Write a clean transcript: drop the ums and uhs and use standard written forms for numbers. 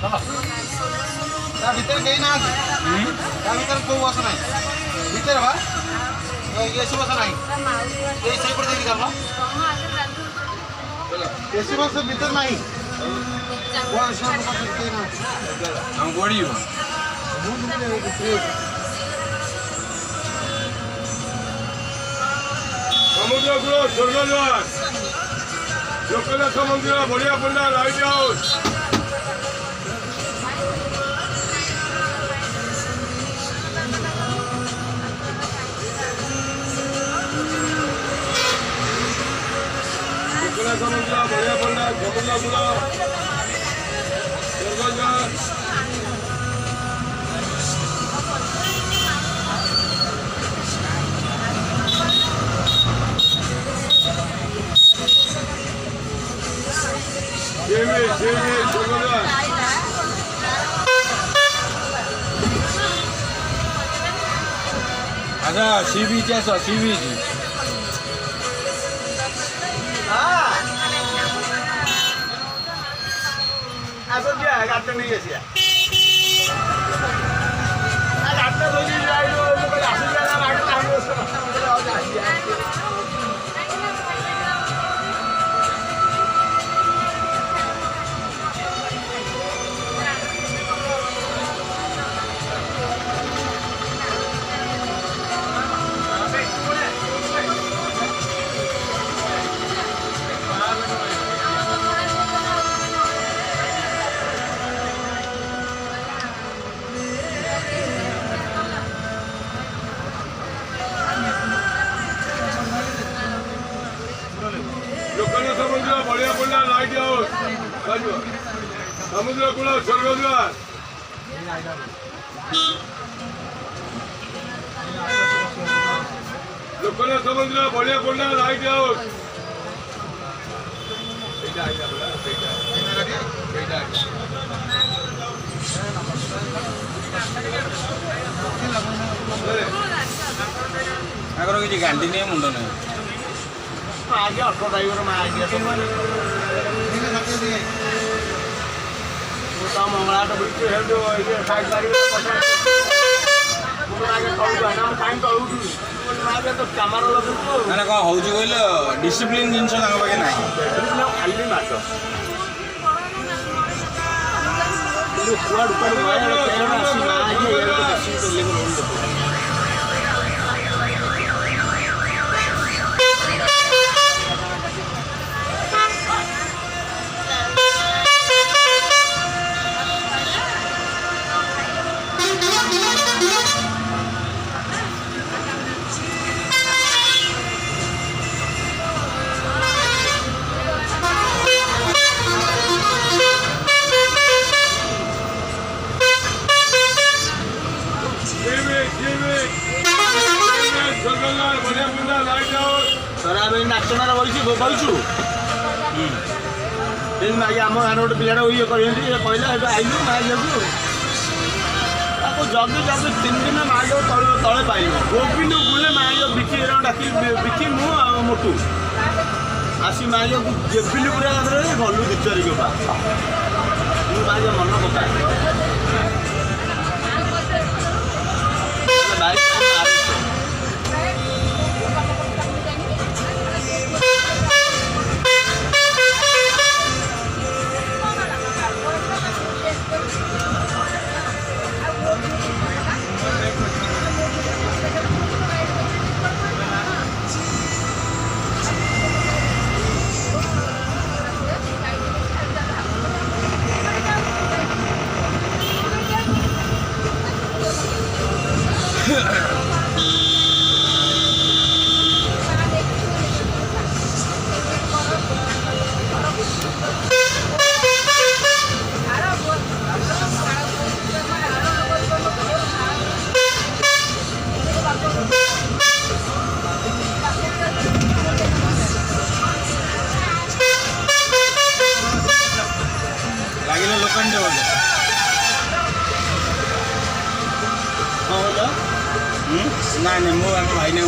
ତା ଭିତରେ କେହି ନାହାନ୍ତି ତା ଭିତରେ କୋଉ ବସ ନାହିଁ ଭିତରେ ବା ଏସି ବସ ନାହିଁ ଏଇ ସେଇପଟେ ଦେଇକି ଚାଲ ଏସି ବସ ଭିତରେ ନାହିଁ हम गोड़ी हो समुद्र कूल स्वर्गद्वार लोकनाथ मंदिर बढ़िया पंडा लाइट हाउस लोकनाथ मंदिर बढ़िया पंडा समुद्र कूल स्वर्गद्वार अच्छा सी बीच है सी बीच लोकनाथ मंदिर बढ़िया पंडा लाइट हाउस समुद्र कूल स्वर्गद्वार लोकनाथ मंदिर बढ़िया पंडा लाइट हाउस किसी गांधी नहीं मुंड नहीं आगे ऑटो ड्राइवर में आ गया तो मंगला तो बिल्कुल है जो ये साइड गाड़ी में पहुंचा मुझे आगे कॉल करना हम टाइम तो आउट आगे तो कैमरा लगे तो मैंने कहा हो जो कहले डिसिप्लिन जिंस तांग पाके नाही डिसिप्लिन खाली मार जो कुआड ऊपर माया कैमरा आसी ना आगे ये तो सीट लेवल होल दो नाचनार बही बहीचु आम गाँव गोटे पिला ये कहला आइलु माइलू जगि जगि 3 दिन माइल तले पाइल गोविंद बुले माइल बिकी डाक बिकी मु मोटू आसी माइल जेबिली पूरा गलु 2-4 गपा माइल मन पकाए ना नहीं मो भाई ने